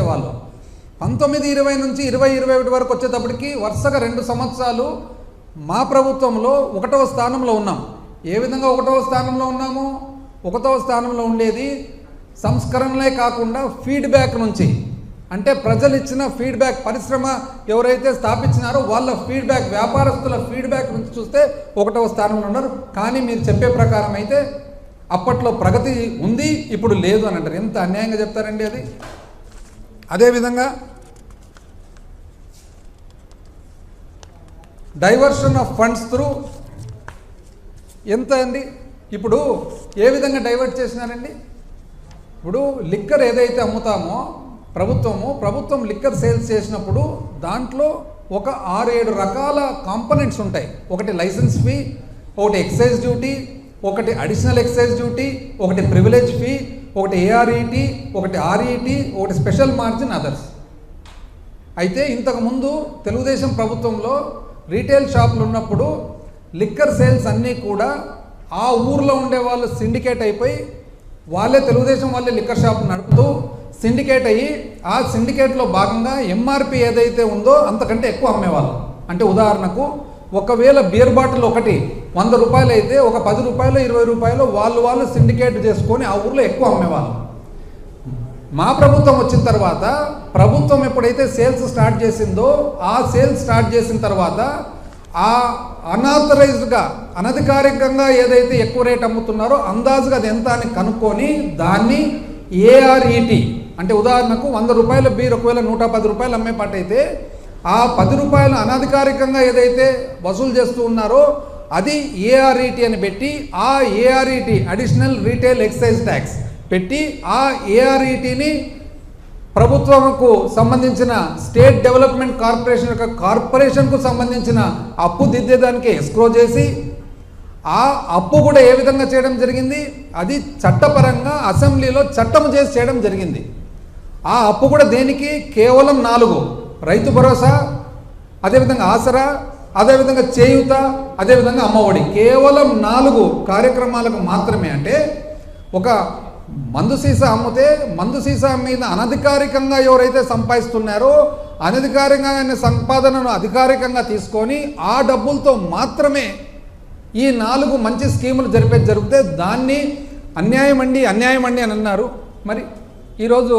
వాళ్ళు 1920 నుంచి 2021 వరకు వచ్చేటప్పటికి వరుసగా 2 సంవత్సరాలు మా ప్రభుత్వంలో 1వ స్థానంలో ఉన్నాం. ఏ విధంగా 1వ స్థానంలో ఉన్నాము? 1వ స్థానంలో ఉండేది సంస్కరణలే కాకుండా ఫీడ్బ్యాక్ నుంచి, అంటే ప్రజలు ఇచ్చిన ఫీడ్బ్యాక్, పరిశ్రమ ఎవరైతే స్థాపించినారో వాళ్ళ ఫీడ్బ్యాక్, వ్యాపారస్తుల ఫీడ్బ్యాక్ నుంచి చూస్తే 1వ స్థానంలో ఉన్నారు. కానీ మీరు చెప్పే ప్రకారం అయితే అప్పట్లో ప్రగతి ఉంది, ఇప్పుడు లేదు అని అంటారు. ఎంత అన్యాయంగా చెప్తారండి అది. అదేవిధంగా డైవర్షన్ ఆఫ్ ఫండ్స్ త్రూ ఎంత అండి? ఇప్పుడు ఏ విధంగా డైవర్ట్ చేసినారండి? ఇప్పుడు లిక్కర్ ఏదైతే అమ్ముతామో ప్రభుత్వం లిక్కర్ సేల్స్ చేసినప్పుడు దాంట్లో ఒక 6-7 రకాల కాంపోనెంట్స్ ఉంటాయి. ఒకటి లైసెన్స్ ఫీ, ఒకటి ఎక్సైజ్ డ్యూటీ, ఒకటి అడిషనల్ ఎక్సైజ్ డ్యూటీ, ఒకటి ప్రివిలేజ్ ఫీ, ఒకటి ఏఆర్ఈటీ, ఒకటి ఆర్ఈటీ, ఒకటి స్పెషల్ మార్జిన్, అదర్స్. అయితే ఇంతకుముందు తెలుగుదేశం ప్రభుత్వంలో రీటైల్ షాపులు ఉన్నప్పుడు లిక్కర్ సేల్స్ అన్నీ కూడా ఆ ఊర్లో ఉండే వాళ్ళు సిండికేట్ అయిపోయి వాళ్ళే తెలుగుదేశం వాళ్ళే లిక్కర్ షాప్ నడుపుతూ సిండికేట్ అయ్యి ఆ సిండికేట్లో భాగంగా ఎంఆర్పి ఏదైతే ఉందో అంతకంటే ఎక్కువ అమ్మేవాళ్ళు. అంటే ఉదాహరణకు ఒకవేళ బియర్ బాటిల్ ఒకటి 100 రూపాయలు అయితే ఒక 10 రూపాయలు 20 రూపాయలు వాళ్ళు సిండికేట్ చేసుకొని ఆ ఊర్లో ఎక్కువ అమ్మేవాళ్ళు. మా ప్రభుత్వం వచ్చిన తర్వాత ప్రభుత్వం ఎప్పుడైతే సేల్స్ స్టార్ట్ చేసిందో ఆ సేల్స్ స్టార్ట్ చేసిన తర్వాత ఆ అన్ఆథరైజ్డ్గా, అనధికారికంగా ఏదైతే ఎక్కువ రేట్ అమ్ముతున్నారో అందాజుగా అది ఎంత అని కనుక్కొని దాన్ని ఏఆర్ఈటీ, అంటే ఉదాహరణకు 100 రూపాయల బీర్ ఒకవేళ 110 రూపాయలు అమ్మే పాట అయితే ఆ 10 రూపాయలు అనధికారికంగా ఏదైతే వసూలు చేస్తూ ఉన్నారో అది ఏఆర్ఈటీ అని పెట్టి, ఆ ఏఆర్ఈటీ అడిషనల్ రీటైల్ ఎక్సైజ్ ట్యాక్స్ పెట్టి ఆ ఏఆర్ఈటీని ప్రభుత్వంకు సంబంధించిన స్టేట్ డెవలప్మెంట్ కార్పొరేషన్కు సంబంధించిన అప్పు దిద్దేదానికి ఎస్క్రో చేసి ఆ అప్పు కూడా ఏ విధంగా చేయడం జరిగింది? అది చట్టపరంగా అసెంబ్లీలో చట్టం చేసి చేయడం జరిగింది. ఆ అప్పు కూడా దేనికి? కేవలం 4: రైతు భరోసా, అదేవిధంగా ఆసరా, అదేవిధంగా చేయూత, అదేవిధంగా అమ్మఒడి. కేవలం 4 కార్యక్రమాలకు మాత్రమే. అంటే ఒక మందు సీసా అమ్మితే మందు సీసా మీద అనధికారికంగా ఎవరైతే సంపాదిస్తున్నారో అనధికారికంగా సంపాదనను అధికారికంగా తీసుకొని ఆ డబ్బులతో మాత్రమే ఈ 4 మంచి స్కీములు జరిగితే దాన్ని అన్యాయం అండి అని అన్నారు. మరి ఈరోజు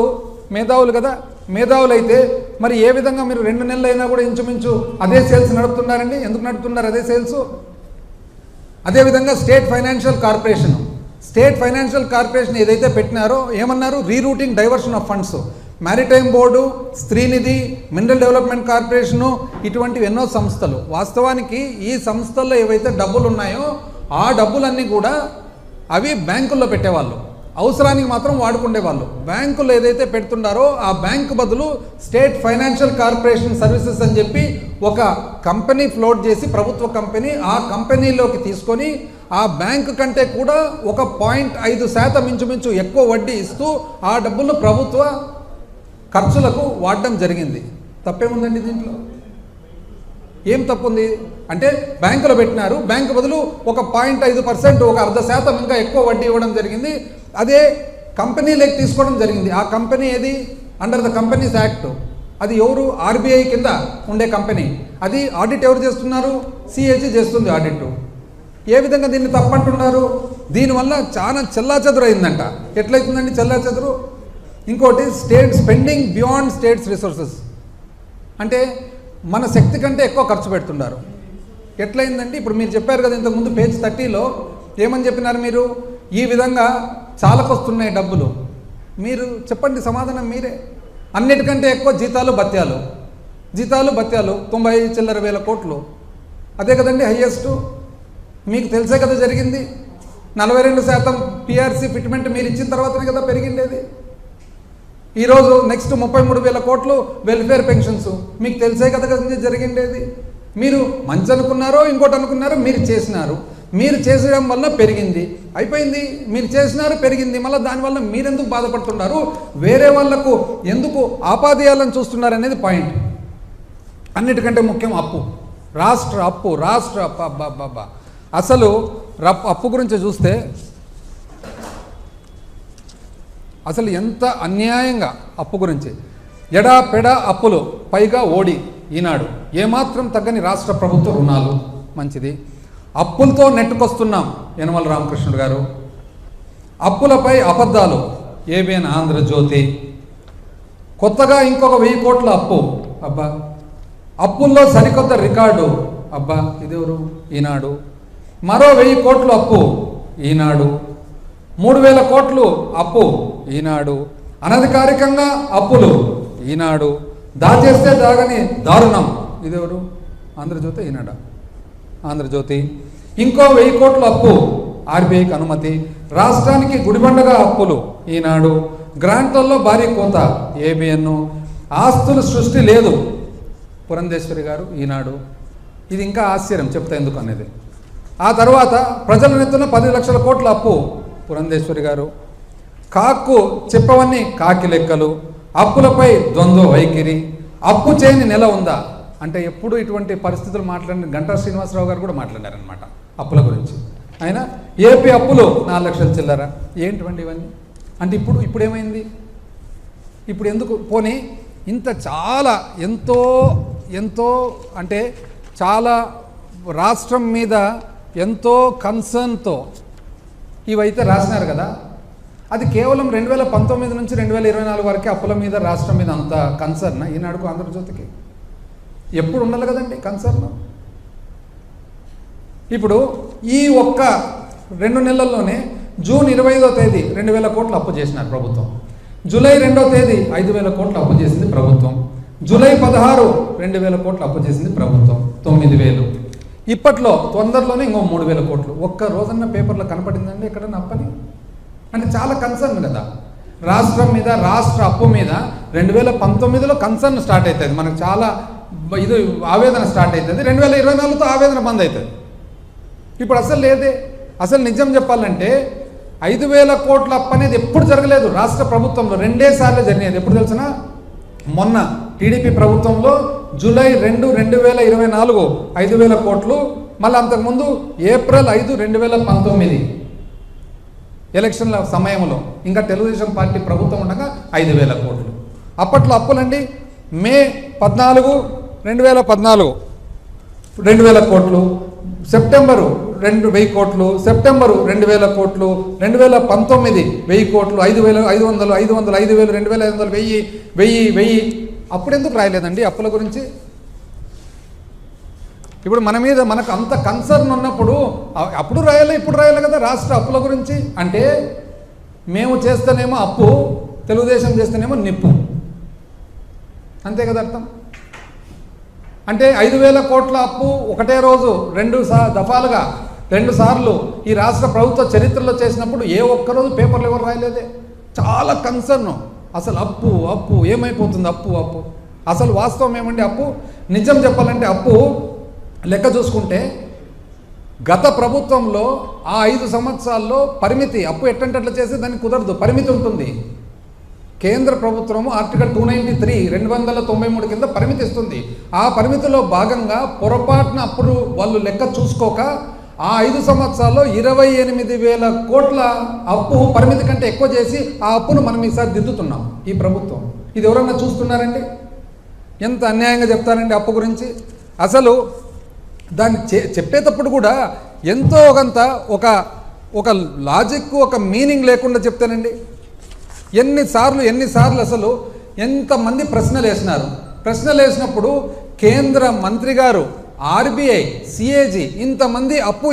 మేధావులు కదా, మేధావులు అయితే మరి ఏ విధంగా మీరు 2 నెలలు అయినా కూడా ఇంచుమించు అదే సేల్స్ నడుపుతున్నారండి? ఎందుకు నడుపుతున్నారు అదే సేల్స్? అదేవిధంగా స్టేట్ ఫైనాన్షియల్ కార్పొరేషన్ ఏదైతే పెట్టినారో ఏమన్నారు? Rerouting, diversion of funds. Maritime board, Streenidhi, mineral development corporation, ఇటువంటివి ఎన్నో సంస్థలు. వాస్తవానికి ఈ సంస్థల్లో ఏవైతే డబ్బులు ఉన్నాయో ఆ డబ్బులన్నీ కూడా అవి బ్యాంకుల్లో పెట్టేవాళ్ళు, అవసరానికి మాత్రం వాడుకునేవాళ్ళు. బ్యాంకులు ఏదైతే పెడుతున్నారో ఆ బ్యాంకు బదులు స్టేట్ ఫైనాన్షియల్ కార్పొరేషన్ సర్వీసెస్ అని చెప్పి ఒక కంపెనీ ఫ్లోట్ చేసి, ప్రభుత్వ కంపెనీ, ఆ కంపెనీలోకి తీసుకొని ఆ బ్యాంకు కంటే కూడా ఒక 0.5% ఇంచుమించు ఎక్కువ వడ్డీ ఇస్తూ ఆ డబ్బులను ప్రభుత్వ ఖర్చులకు వాడడం జరిగింది. తప్పేముందండి దీంట్లో? ఏం తప్పుంది? అంటే బ్యాంకులో పెట్టినారు, బ్యాంకు బదులు ఒక 0.5%, ఒక 0.5% ఇంకా ఎక్కువ వడ్డీ ఇవ్వడం జరిగింది. అదే కంపెనీలోకి తీసుకోవడం జరిగింది. ఆ కంపెనీ ఏది? Under the companies act. అది ఎవరు? ఆర్బీఐ కింద ఉండే కంపెనీ. అది ఆడిట్ ఎవరు చేస్తున్నారు? సిఏజీ చేస్తుంది ఆడిట్. ఏ విధంగా దీన్ని తప్పంటున్నారు? దీనివల్ల చాలా చెల్లాచెదురు అయిందంట. ఎట్లయితుందండి చెల్లాచెదురు? ఇంకోటి state spending beyond states resources, అంటే మన శక్తి కంటే ఎక్కువ ఖర్చు పెడుతున్నారు. ఎట్లయిందండి? ఇప్పుడు మీరు చెప్పారు కదా ఇంతకుముందు పేజ్ 30లో ఏమని చెప్పినారు మీరు? ఈ విధంగా చాలకొస్తున్నాయి డబ్బులు. మీరు చెప్పండి సమాధానం మీరే. అన్నిటికంటే ఎక్కువ జీతాలు భత్యాలు 90 చిల్లర వేల కోట్లు. అదే కదండి హయ్యెస్ట్. మీకు తెలిసే కదా జరిగింది. 42% పిఆర్సీ ఫిట్మెంట్ మీరు ఇచ్చిన తర్వాతనే కదా పెరిగిండేది. ఈరోజు నెక్స్ట్ 33,000 కోట్లు వెల్ఫేర్ పెన్షన్స్. మీకు తెలిసే కదా జరిగిండేది. మీరు మంచి అనుకున్నారో ఇంకోటి అనుకున్నారో మీరు చేసినారు. మీరు చేసడం వల్ల పెరిగింది, అయిపోయింది. మీరు చేసినారు, పెరిగింది. మళ్ళీ దానివల్ల మీరెందుకు బాధపడుతున్నారు? వేరే వాళ్లకు ఎందుకు ఆపాదయాలను చూస్తున్నారు అనేది పాయింట్. అన్నిటికంటే ముఖ్యం అప్పు, రాష్ట్ర అప్పు. అబ్బా అసలు అప్పు గురించి చూస్తే అసలు ఎంత అన్యాయంగా అప్పు గురించి ఎడా పెడా అప్పులు పైగా ఓడి ఈనాడు ఏమాత్రం తగ్గని రాష్ట్ర ప్రభుత్వ రుణాలు మంచిది. అప్పులతో నెట్టుకొస్తున్నాం యనమల రామకృష్ణుడు గారు. అప్పులపై అబద్ధాలు ఏబిఎన్ ఆంధ్రజ్యోతి. కొత్తగా ఇంకొక 1000 కోట్ల అప్పు అబ్బా. అప్పుల్లో సరికొత్త రికార్డు అబ్బా. ఇదెవరు? ఈనాడు. మరో 1000 కోట్ల అప్పు ఈనాడు. 3000 కోట్లు అప్పు ఈనాడు. అనధికారికంగా అప్పులు ఈనాడు. దాచేస్తే దాగని దారుణం ఇదెవరు? ఆంధ్రజ్యోతి ఈనాడు. ఆంధ్రజ్యోతి. ఇంకో 1000 కోట్ల అప్పు ఆర్బీఐకి అనుమతి. రాష్ట్రానికి గుడిబండగా అప్పులు ఈనాడు. గ్రాంట్లలో భారీ కోత ఏబిఎన్. ఆస్తుల సృష్టి లేదు పురంధేశ్వరి గారు ఈనాడు. ఇది ఇంకా ఆశ్చర్యం చెప్తా ఎందుకు అనేది. ఆ తర్వాత ప్రజల నెత్తున 10 లక్షల కోట్ల అప్పు పురంధేశ్వరి గారు. కాక్కు చెప్పవన్నీ కాకి లెక్కలు. అప్పులపై ద్వంద్వ వైఖరి. అప్పు చేయని నెల ఉందా అంటే ఎప్పుడు ఇటువంటి పరిస్థితులు మాట్లాడిన గంటా శ్రీనివాసరావు గారు కూడా మాట్లాడారనమాట అప్పుల గురించి. ఆయన ఏపీ అప్పులు 4 లక్షల చిల్లర. ఏంటివండి ఇవన్నీ అంటే ఇప్పుడు ఏమైంది? ఇప్పుడు ఎందుకు పోనీ ఇంత చాలా ఎంతో అంటే చాలా రాష్ట్రం మీద ఎంతో కన్సర్న్తో ఇవైతే రాసినారు కదా. అది కేవలం 2019 నుంచి 2024 వరకే అప్పుల మీద రాష్ట్రం మీద అంత కన్సర్న్ ఈనాడుకు ఆంధ్రజ్యోతికి ఎప్పుడు ఉండాలి కదండి కన్సర్న్. ఇప్పుడు ఈ ఒక్క 2 నెలల్లోనే జూన్ 25వ తేదీ 2000 కోట్లు అప్పు చేసినారు ప్రభుత్వం. జూలై 2వ తేదీ 5000 కోట్లు అప్పు చేసింది ప్రభుత్వం. జూలై 16 2000 కోట్లు అప్పు చేసింది ప్రభుత్వం. 9000. ఇప్పట్లో తొందరలోనే ఇంకో 3000 కోట్లు. ఒక్క రోజన్న పేపర్లో కనపడిందండి ఎక్కడన్నా అప్పని? అంటే చాలా కన్సర్న్ కదా రాష్ట్రం మీద, రాష్ట్ర అప్పు మీద. 2019లో కన్సర్న్ స్టార్ట్ అవుతుంది మనకు, చాలా ఇది ఆవేదన స్టార్ట్ అవుతుంది. 2024తో ఆవేదన బంద్ అవుతుంది. ఇప్పుడు అసలు లేదే. అసలు నిజం చెప్పాలంటే 5000 కోట్ల అప్పు అనేది ఎప్పుడు జరగలేదు రాష్ట్ర ప్రభుత్వంలో. 2 సార్లు జరిగినది. ఎప్పుడు తెలిసిన? మొన్న టీడీపీ ప్రభుత్వంలో జూలై 2, 2024 5000 కోట్లు. మళ్ళీ అంతకుముందు ఏప్రిల్ 5, 2019 ఎలక్షన్ల సమయంలో ఇంకా తెలుగుదేశం పార్టీ ప్రభుత్వం ఉండగా 5000 కోట్లు. అప్పట్లో అప్పులండి మే 14, 2014 2000 కోట్లు. సెప్టెంబరు 2000 కోట్లు. సెప్టెంబరు 2000 కోట్లు. 2019 1000 కోట్లు. 5000, 500, 500, 5000, 2500, 1000. అప్పుడు ఎందుకు రాయలేదండి అప్పుల గురించి? ఇప్పుడు మన మీద మనకు అంత కన్సర్న్ ఉన్నప్పుడు అప్పుడు రాయాలి, ఇప్పుడు రాయాలి కదా రాష్ట్ర అప్పుల గురించి. అంటే మేము చేస్తేనేమో అప్పు, తెలుగుదేశం చేస్తేనేమో నిప్పు. అంతే కదా అర్థం. అంటే 5000 కోట్ల అప్పు ఒకటే రోజు 2 దఫాలుగా 2 సార్లు ఈ రాష్ట్ర ప్రభుత్వ చరిత్రలో చేసినప్పుడు ఏ ఒక్కరోజు పేపర్లు ఎవరు రాయలేదే. చాలా కన్సర్న్. అసలు అప్పు ఏమైపోతుంది? అప్పు అసలు వాస్తవం ఏమండి? అప్పు నిజం చెప్పాలంటే అప్పు లెక్క చూసుకుంటే గత ప్రభుత్వంలో ఆ 5 సంవత్సరాల్లో పరిమితి, అప్పు ఎట్టంటే అట్లా చేస్తే దానికి కుదరదు, పరిమితి ఉంటుంది. కేంద్ర ప్రభుత్వము ఆర్టికల్ 293 293 కింద పరిమితి ఇస్తుంది. ఆ పరిమితిలో భాగంగా పొరపాటున అప్పుడు వాళ్ళు లెక్క చూసుకోక ఆ 5 సంవత్సరాల్లో 28,000 కోట్ల అప్పు పరిమితి కంటే ఎక్కువ చేసి ఆ అప్పును మనం ఈసారి దిద్దుతున్నాం ఈ ప్రభుత్వం. ఇది ఎవరన్నా చూస్తున్నారండి? ఎంత అన్యాయంగా చెప్తారండి అప్పు గురించి. అసలు దాన్ని చెప్పేటప్పుడు కూడా ఎంతో కొంత ఒక లాజిక్, ఒక మీనింగ్ లేకుండా చెప్తానండి. ఎన్నిసార్లు అసలు ఎంతమంది ప్రశ్నలు వేసినారు. ప్రశ్నలు వేసినప్పుడు కేంద్ర మంత్రి గారు, ఆర్బీఐ, సిఏజీ ఇంతమంది అప్పు